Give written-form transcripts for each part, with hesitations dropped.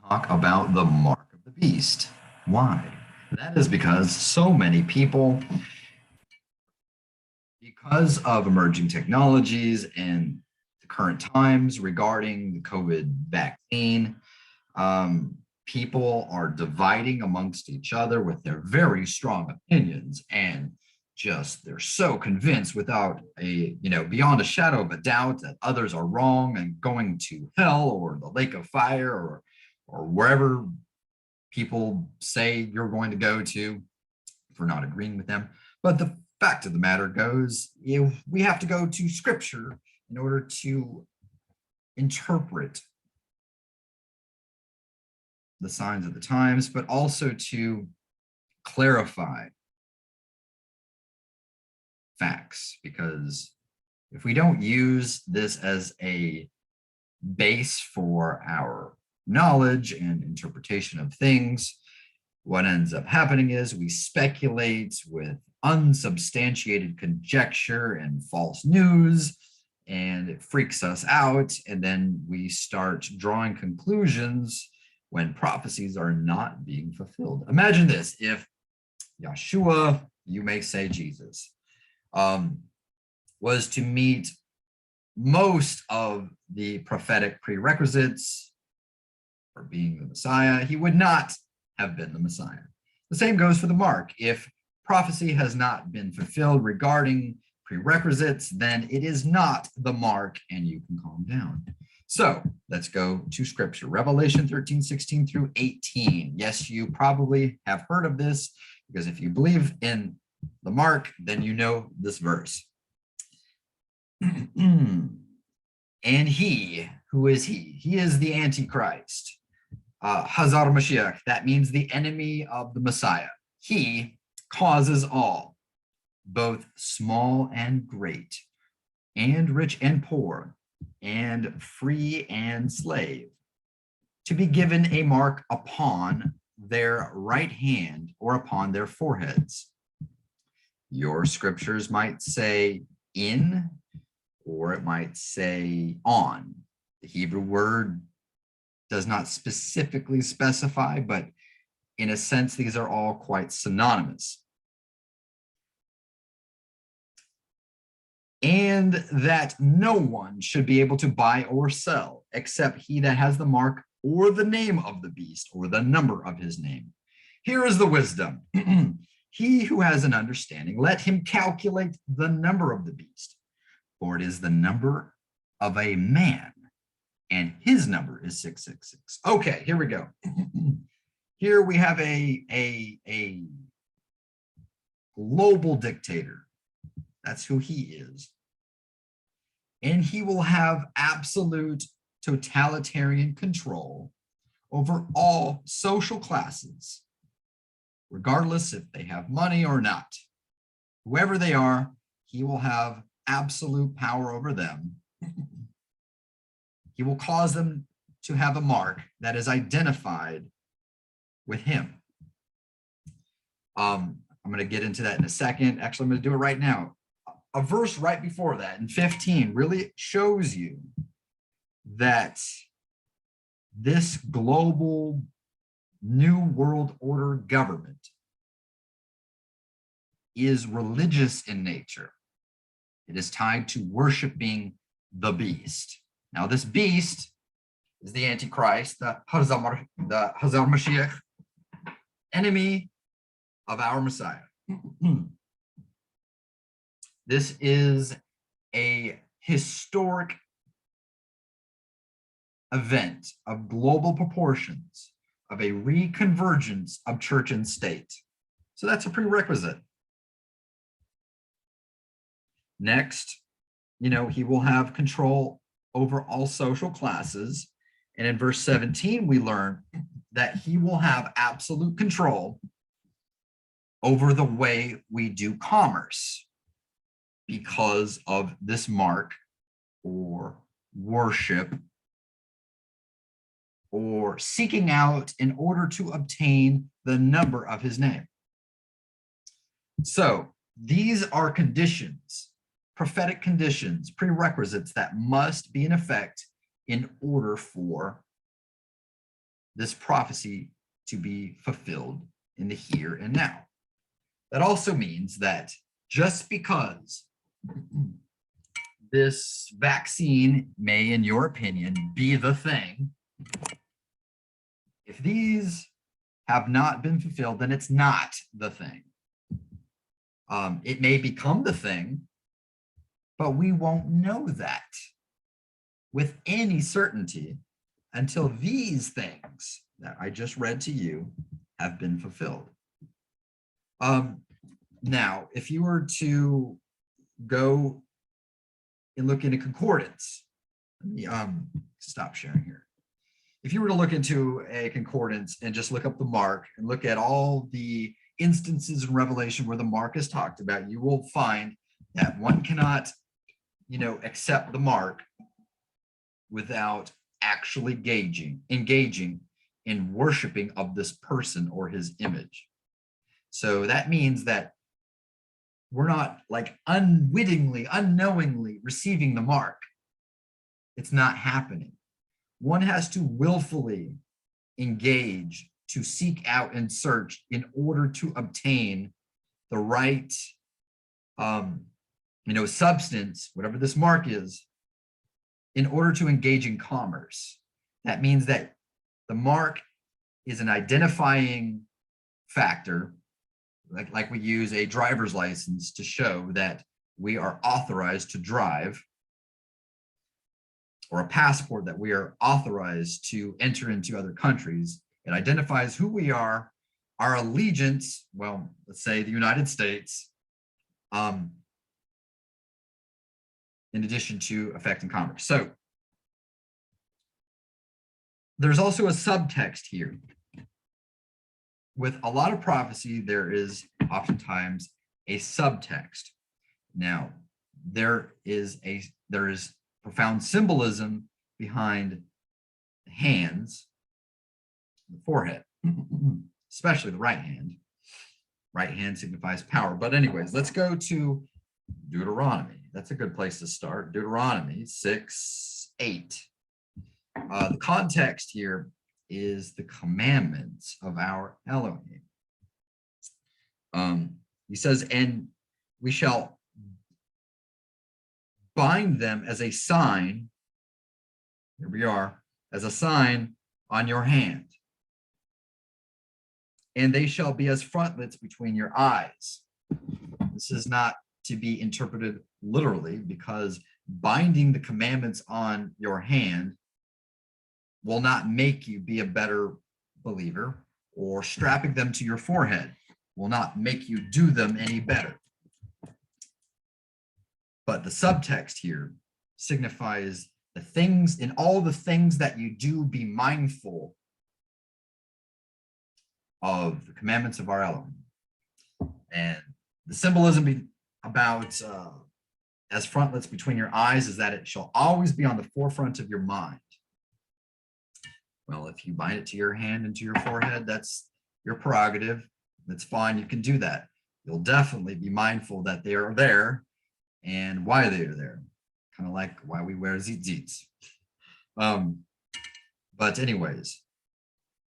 Talk about the mark of the beast. Why? That is because so many people, because of emerging technologies and the current times regarding the COVID vaccine, people are dividing amongst each other with their very strong opinions and just they're so convinced without beyond a shadow of a doubt that others are wrong and going to hell or the lake of fire or wherever people say you're going to go to for not agreeing with them. But the fact of the matter goes, we have to go to scripture in order to interpret the signs of the times, but also to clarify facts. Because if we don't use this as a base for our knowledge and interpretation of things, what ends up happening is we speculate with unsubstantiated conjecture and false news, and it freaks us out. And then we start drawing conclusions when prophecies are not being fulfilled. Imagine this: if Yeshua, you may say Jesus, was to meet most of the prophetic prerequisites for being the Messiah, he would not have been the Messiah. The same goes for the mark. If prophecy has not been fulfilled regarding prerequisites, then it is not the mark, and you can calm down. So let's go to scripture. Revelation 13:16 through 18. Yes, you probably have heard of this, because if you believe in the mark, then you know this verse. And he, who is he? He is the Antichrist. Hazar Mashiach, that means the enemy of the Messiah. He causes all, both small and great, and rich and poor, and free and slave, to be given a mark upon their right hand or upon their foreheads. Your scriptures might say in, or it might say on. The Hebrew word does not specifically specify, but in a sense, these are all quite synonymous. And that no one should be able to buy or sell except he that has the mark or the name of the beast or the number of his name. Here is the wisdom. He who has an understanding, let him calculate the number of the beast, for it is the number of a man, and his number is 666. Okay, here we go. Here we have a global dictator. That's who he is. And he will have absolute totalitarian control over all social classes, regardless if they have money or not. Whoever they are, he will have absolute power over them. He will cause them to have a mark that is identified with him. I'm going to get into that in a second. Actually, I'm going to do it right now. A verse right before that, in 15, really shows you that this global new world order government is religious in nature. It is tied to worshiping the beast. Now, this beast is the Antichrist, the Hazar Mashiach, enemy of our Messiah. This is a historic event of global proportions, of a reconvergence of church and state. So that's a prerequisite. Next, he will have control over all social classes. And in verse 17, we learn that he will have absolute control over the way we do commerce because of this mark or worship or seeking out in order to obtain the number of his name. So these are conditions, prophetic conditions, prerequisites that must be in effect in order for this prophecy to be fulfilled in the here and now. That also means that just because this vaccine may, in your opinion, be the thing, if these have not been fulfilled, then it's not the thing. It may become the thing, but we won't know that with any certainty until these things that I just read to you have been fulfilled. Now, if you were to go and look into concordance, let me stop sharing here. If you were to look into a concordance and just look up the mark and look at all the instances in Revelation where the mark is talked about, you will find that one cannot, accept the mark without actually engaging in worshiping of this person or his image. So that means that we're not like unwittingly, unknowingly receiving the mark. It's not happening. One has to willfully engage, to seek out and search in order to obtain the right substance, whatever this mark is, in order to engage in commerce. That means that the mark is an identifying factor, like we use a driver's license to show that we are authorized to drive, or a passport that we are authorized to enter into other countries. It identifies who we are, our allegiance, well, let's say the United States, in addition to affecting commerce. So there's also a subtext here. With a lot of prophecy, there is oftentimes a subtext. Now, there is profound symbolism behind the hands, the forehead, especially the right hand. Right hand signifies power. But anyways, let's go to Deuteronomy. That's a good place to start. Deuteronomy 6:8. The context here is the commandments of our Elohim. He says, and we shall bind them as a sign, here we are, as a sign on your hand. And they shall be as frontlets between your eyes. This is not to be interpreted literally, because binding the commandments on your hand will not make you be a better believer, or strapping them to your forehead will not make you do them any better. But the subtext here signifies the things, in all the things that you do, be mindful of the commandments of our Elohim. And the symbolism about as frontlets between your eyes is that it shall always be on the forefront of your mind. Well, if you bind it to your hand and to your forehead, that's your prerogative. That's fine. You can do that. You'll definitely be mindful that they are there and why they are there. Kind of like why we wear tzitzits. But anyways,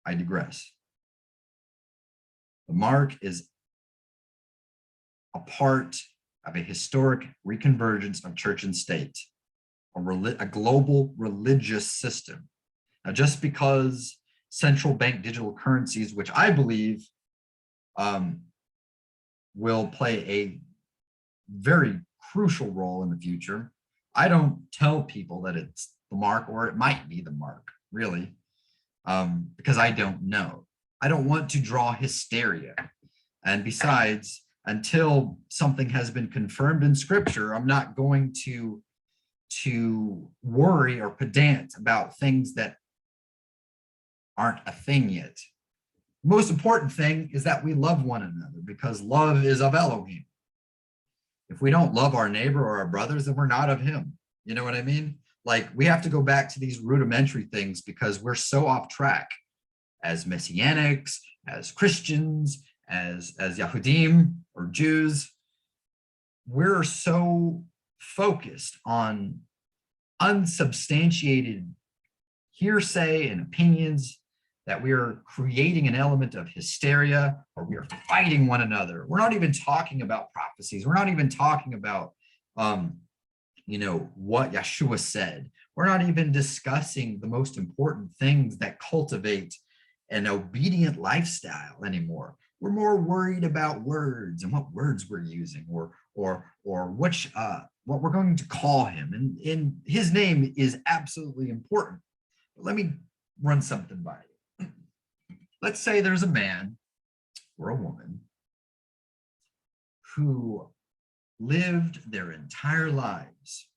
I digress. The mark is a part of a historic reconvergence of church and state, a global religious system. Now, just because central bank digital currencies, which I believe will play a very crucial role in the future, I don't tell people that it's the mark, or it might be the mark, really, because I don't know. I don't want to draw hysteria. And besides, until something has been confirmed in scripture, I'm not going to worry or pedant about things that aren't a thing yet. The most important thing is that we love one another, because love is of Elohim. If we don't love our neighbor or our brothers, then we're not of him. You know what I mean? Like, we have to go back to these rudimentary things because we're so off track as Messianics, as Christians, as Yahudim or Jews. We're so focused on unsubstantiated hearsay and opinions that we are creating an element of hysteria, or we are fighting one another. We're not even talking about prophecies. We're not even talking about, what Yeshua said. We're not even discussing the most important things that cultivate an obedient lifestyle anymore. We're more worried about words and what words we're using, or which what we're going to call him. And his name is absolutely important. But let me run something by you. Let's say there's a man or a woman who lived their entire lives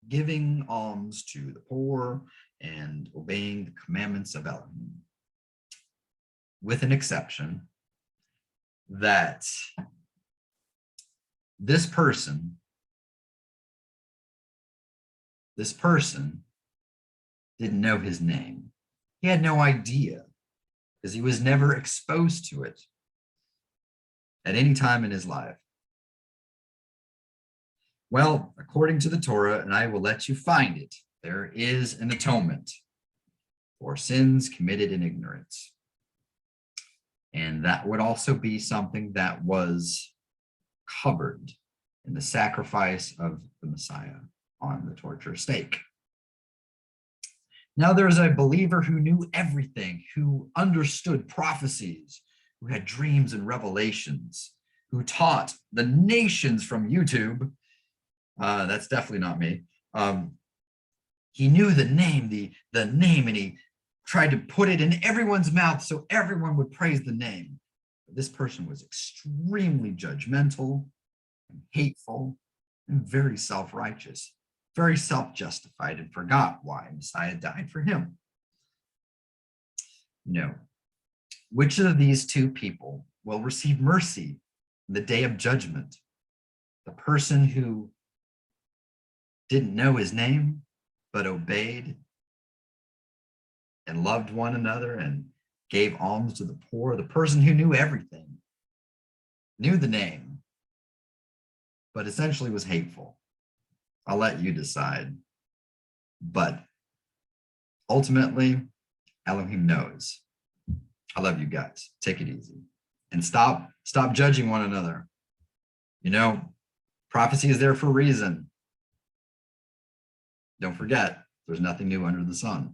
giving alms to the poor and obeying the commandments of Elohim, with an exception that this person didn't know his name. He had no idea because he was never exposed to it at any time in his life. Well, according to the Torah, and I will let you find it, there is an atonement for sins committed in ignorance. And that would also be something that was covered in the sacrifice of the Messiah on the torture stake. Now there's a believer who knew everything, who understood prophecies, who had dreams and revelations, who taught the nations from YouTube. That's definitely not me. He knew the name, and he tried to put it in everyone's mouth so everyone would praise the name. But this person was extremely judgmental and hateful and very self-righteous, very self-justified, and forgot why Messiah died for him. Which of these two people will receive mercy in the day of judgment? The person who didn't know his name, but obeyed and loved one another and gave alms to the poor, the person who knew everything, knew the name, but essentially was hateful. I'll let you decide. But ultimately, Elohim knows. I love you guys. Take it easy. And stop judging one another. Prophecy is there for a reason. Don't forget, there's nothing new under the sun.